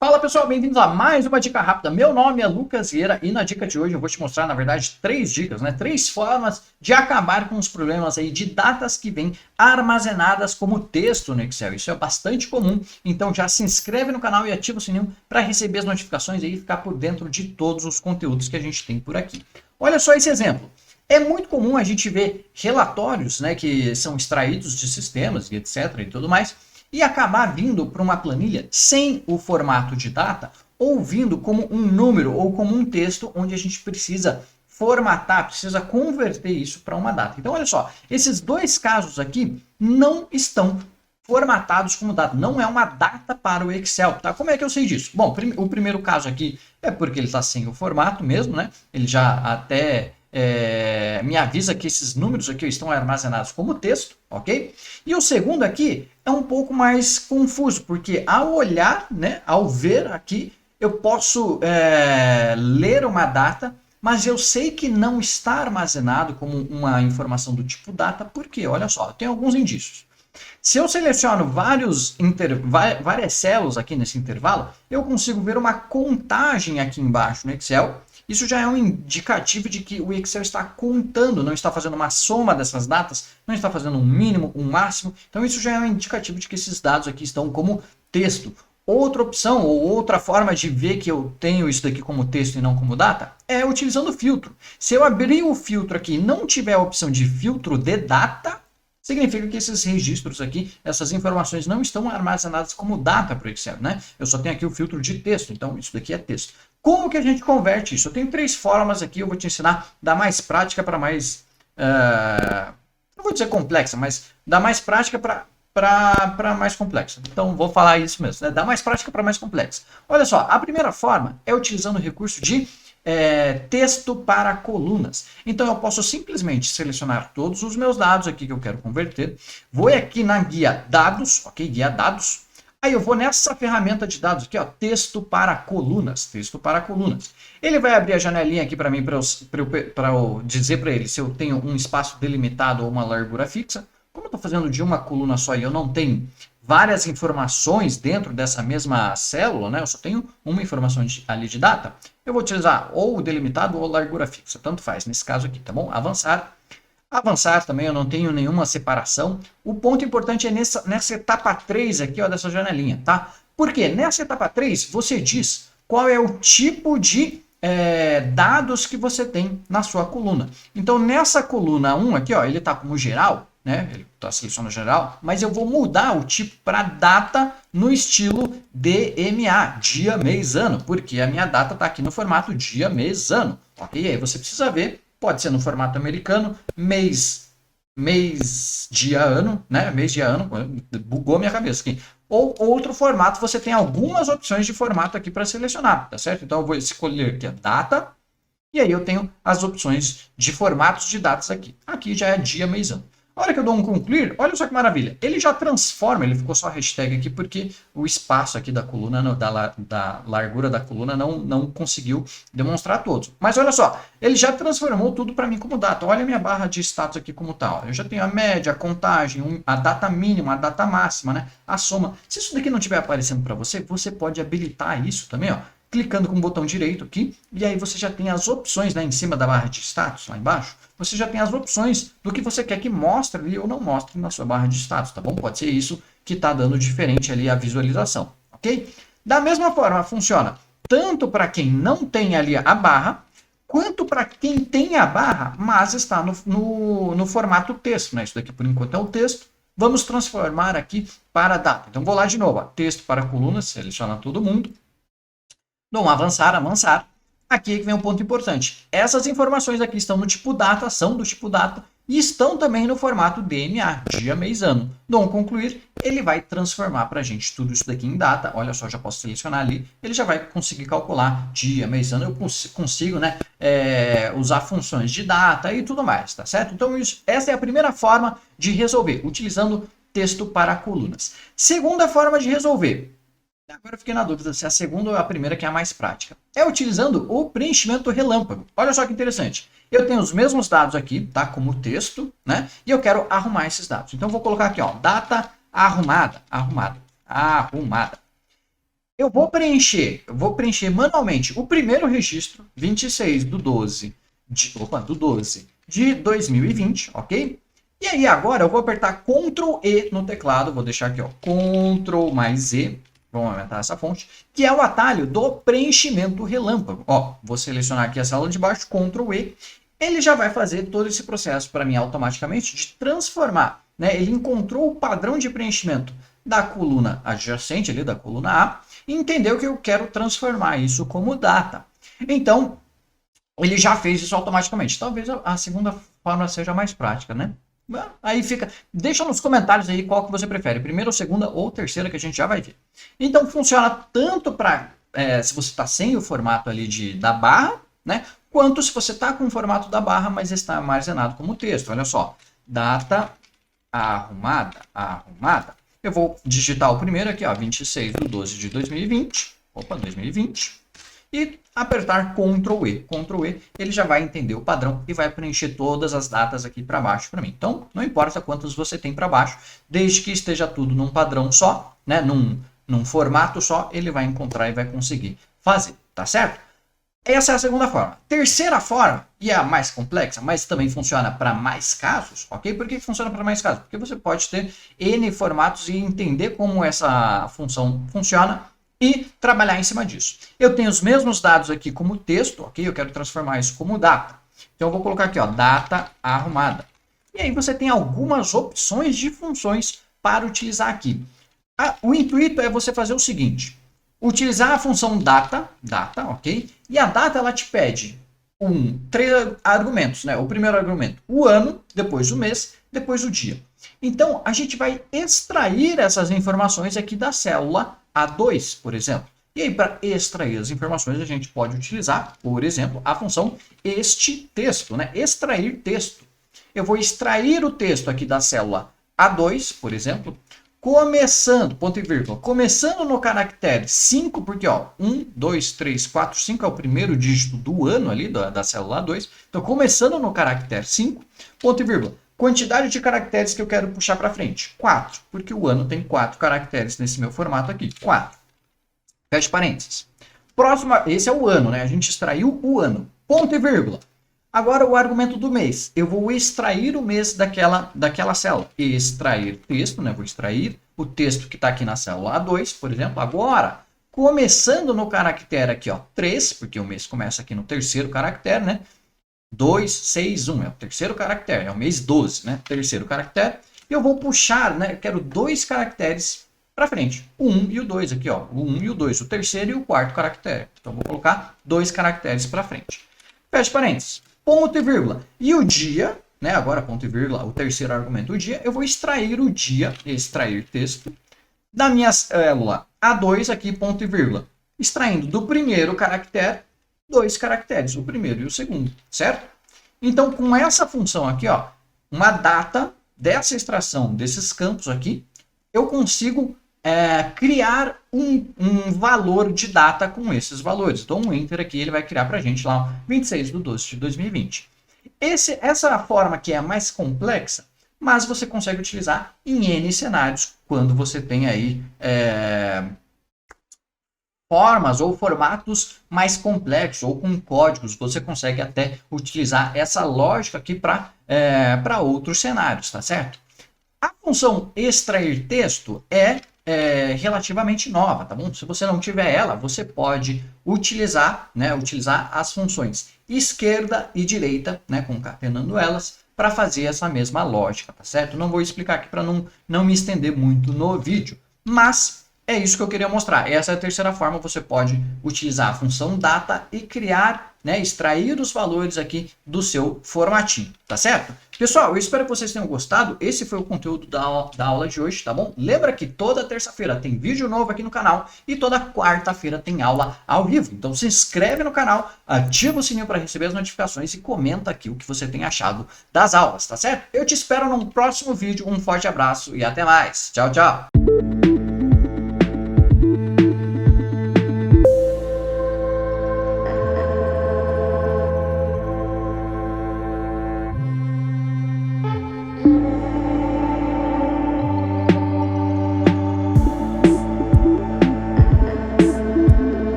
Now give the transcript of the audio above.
Fala pessoal, bem-vindos a mais uma dica rápida. Meu nome é Lucas Vieira e na dica de hoje eu vou te mostrar, na verdade, três dicas, né? Três formas de acabar com os problemas aí de datas que vêm armazenadas como texto no Excel. Isso é bastante comum, então já se inscreve no canal e ativa o sininho para receber as notificações aí e ficar por dentro de todos os conteúdos que a gente tem por aqui. Olha só esse exemplo. É muito comum a gente ver relatórios, né, que são extraídos de sistemas e etc. e tudo mais, e acabar vindo para uma planilha sem o formato de data, ou vindo como um número ou como um texto, onde a gente precisa formatar, precisa converter isso para uma data. Então, olha só, esses dois casos aqui não estão formatados como data, não é uma data para o Excel, tá? Como é que eu sei disso? Bom, o primeiro caso aqui é porque ele está sem o formato mesmo, né? Ele já até me avisa que esses números aqui estão armazenados como texto, ok? E o segundo aqui é um pouco mais confuso, porque ao olhar, né, ao ver aqui, eu posso ler uma data, mas eu sei que não está armazenado como uma informação do tipo data, porque, olha só, tem alguns indícios. Se eu seleciono várias células aqui nesse intervalo, eu consigo ver uma contagem aqui embaixo no Excel. Isso já é um indicativo de que o Excel está contando, não está fazendo uma soma dessas datas, não está fazendo um mínimo, um máximo. Então isso já é um indicativo de que esses dados aqui estão como texto. Outra opção ou outra forma de ver que eu tenho isso daqui como texto e não como data é utilizando o filtro. Se eu abrir o filtro aqui e não tiver a opção de filtro de data, significa que esses registros aqui, essas informações não estão armazenadas como data para o Excel, né? Eu só tenho aqui o filtro de texto, então isso daqui é texto. Como que a gente converte isso? Eu tenho três formas aqui, eu vou te ensinar da mais prática para mais... não vou dizer complexa, mas da mais prática para mais complexa. Então, vou falar isso mesmo, né? Da mais prática para mais complexa. Olha só, a primeira forma é utilizando o recurso de texto para colunas. Então eu posso simplesmente selecionar todos os meus dados aqui que eu quero converter, vou aqui na guia dados, ok? Guia dados. Aí eu vou nessa ferramenta de dados aqui, ó, texto para colunas, texto para colunas. Ele vai abrir a janelinha aqui para mim, para eu dizer para ele se eu tenho um espaço delimitado ou uma largura fixa. Como eu estou fazendo de uma coluna só e eu não tenho várias informações dentro dessa mesma célula, né? Eu só tenho uma informação ali de data, eu vou utilizar ou o delimitado ou largura fixa, tanto faz nesse caso aqui, tá bom? Avançar. Avançar também, eu não tenho nenhuma separação. O ponto importante é nessa etapa 3 aqui, ó, dessa janelinha, tá? Porque nessa etapa 3, você diz qual é o tipo de dados que você tem na sua coluna. Então, nessa coluna 1 aqui, ó, ele está como geral, né? Ele está selecionando geral, mas eu vou mudar o tipo para data no estilo DMA, dia, mês, ano, porque a minha data está aqui no formato dia, mês, ano, ok? E aí você precisa ver, pode ser no formato americano, mês, dia, ano, né? Mês, dia, ano, bugou minha cabeça aqui. Ou outro formato, você tem algumas opções de formato aqui para selecionar, tá certo? Então eu vou escolher aqui a data, e aí eu tenho as opções de formatos de datas aqui. Aqui já é dia, mês, ano. A hora que eu dou um concluir, olha só que maravilha. Ele já transforma, ele ficou só hashtag aqui porque o espaço aqui da coluna, da largura da coluna não conseguiu demonstrar todos. Mas olha só, ele já transformou tudo para mim como data. Olha a minha barra de status aqui como tal. Eu já tenho a média, a contagem, a data mínima, a data máxima, né? A soma. Se isso daqui não estiver aparecendo para você, você pode habilitar isso também, ó. Clicando com o botão direito aqui, e aí você já tem as opções, né, em cima da barra de status, lá embaixo, você já tem as opções do que você quer que mostre ali ou não mostre na sua barra de status, tá bom? Pode ser isso que está dando diferente ali a visualização, ok? Da mesma forma, funciona tanto para quem não tem ali a barra, quanto para quem tem a barra, mas está no formato texto, né? Isso daqui por enquanto é o texto. Vamos transformar aqui para data. Então vou lá de novo, ó, texto para colunas, seleciona todo mundo. Dou um avançar, avançar. Aqui é que vem um ponto importante. Essas informações aqui estão no tipo data, são do tipo data, e estão também no formato DMA, dia, mês, ano. Dou um concluir, ele vai transformar para a gente tudo isso daqui em data. Olha só, já posso selecionar ali, ele já vai conseguir calcular dia, mês, ano. Eu consigo, né, usar funções de data e tudo mais, tá certo? Então, essa é a primeira forma de resolver, utilizando texto para colunas. Segunda forma de resolver. Agora eu fiquei na dúvida se a segunda ou a primeira que é a mais prática. É utilizando o preenchimento relâmpago. Olha só que interessante. Eu tenho os mesmos dados aqui, tá? Como texto, né? E eu quero arrumar esses dados. Então eu vou colocar aqui, ó, data arrumada. eu vou preencher manualmente o primeiro registro, 26 do 12 de 2020, ok? E aí agora eu vou apertar Ctrl E no teclado, vou deixar aqui, ó, Ctrl mais E, vamos aumentar essa fonte, que é o atalho do preenchimento relâmpago. Ó, vou selecionar aqui a célula de baixo, Ctrl E, ele já vai fazer todo esse processo para mim automaticamente de transformar, né? Ele encontrou o padrão de preenchimento da coluna adjacente ali, da coluna A, e entendeu que eu quero transformar isso como data. Então, ele já fez isso automaticamente. Talvez a segunda forma seja mais prática, né? Aí fica, deixa nos comentários aí qual que você prefere, primeira, segunda ou terceira, que a gente já vai ver. Então funciona tanto para se você está sem o formato ali da barra, né? Quanto se você está com o formato da barra, mas está armazenado como texto. Olha só, data arrumada. Eu vou digitar o primeiro aqui, ó, 26 de 12 de 2020. Opa, 2020. E apertar Ctrl E. Ctrl E, ele já vai entender o padrão e vai preencher todas as datas aqui para baixo para mim. Então, não importa quantos você tem para baixo, desde que esteja tudo num padrão só, né, num formato só, ele vai encontrar e vai conseguir fazer, tá certo? Essa é a segunda forma. Terceira forma, e é a mais complexa, mas também funciona para mais casos, ok? Por que funciona para mais casos? Porque você pode ter N formatos e entender como essa função funciona e trabalhar em cima disso. Eu tenho os mesmos dados aqui como texto, ok? Eu quero transformar isso como data. Então eu vou colocar aqui, ó, data arrumada. E aí você tem algumas opções de funções para utilizar aqui. O intuito é você fazer o seguinte: utilizar a função data, ok? E a data ela te pede três argumentos, né? O primeiro argumento, o ano, depois o mês, depois o dia. Então a gente vai extrair essas informações aqui da célula A2, por exemplo. E aí, para extrair as informações, a gente pode utilizar, por exemplo, a função este texto, né? Extrair texto. Eu vou extrair o texto aqui da célula A2, por exemplo, começando, ponto e vírgula, começando no caractere 5, porque ó, 1, 2, 3, 4, 5 é o primeiro dígito do ano ali, da célula A2. Então, começando no caractere 5, ponto e vírgula, quantidade de caracteres que eu quero puxar para frente, 4, porque o ano tem 4 caracteres nesse meu formato aqui, 4. Feche parênteses. Próxima, esse é o ano, né? A gente extraiu o ano, ponto e vírgula. Agora o argumento do mês. Eu vou extrair o mês daquela célula. Extrair texto, né? Vou extrair o texto que está aqui na célula A2, por exemplo. Agora, começando no caractere aqui, ó, 3, porque o mês começa aqui no terceiro caractere, né? 2, 6, 1 é o terceiro caractere, é o mês 12, né? Terceiro caractere. E eu vou puxar, né? Eu quero 2 caracteres para frente. O 1 e o 2 aqui, ó. O 1 e o 2, o terceiro e o quarto caractere. Então, vou colocar 2 caracteres para frente. Feche parênteses. Ponto e vírgula. E o dia, né? Agora ponto e vírgula, o terceiro argumento, o dia, eu vou extrair o dia, extrair texto, da minha célula A2 aqui, ponto e vírgula. Extraindo do primeiro caractere, 2 caracteres, o primeiro e o segundo, certo? Então, com essa função aqui, ó, uma data dessa extração desses campos aqui, eu consigo criar um valor de data com esses valores. Então, um Enter aqui, ele vai criar para a gente lá 26 de 12 de 2020. Essa forma aqui é a mais complexa, mas você consegue utilizar em N cenários, quando você tem aí formas ou formatos mais complexos ou com códigos. Você consegue até utilizar essa lógica aqui para outros cenários, tá certo? A função extrair texto é relativamente nova, tá bom? Se você não tiver ela, você pode utilizar as funções esquerda e direita, né, concatenando elas, para fazer essa mesma lógica, tá certo? Não vou explicar aqui para não me estender muito no vídeo, mas é isso que eu queria mostrar. Essa é a terceira forma, você pode utilizar a função data e criar, né, extrair os valores aqui do seu formatinho, tá certo? Pessoal, eu espero que vocês tenham gostado. Esse foi o conteúdo da aula de hoje, tá bom? Lembra que toda terça-feira tem vídeo novo aqui no canal e toda quarta-feira tem aula ao vivo. Então se inscreve no canal, ativa o sininho para receber as notificações e comenta aqui o que você tem achado das aulas, tá certo? Eu te espero num próximo vídeo. Um forte abraço e até mais. Tchau, tchau!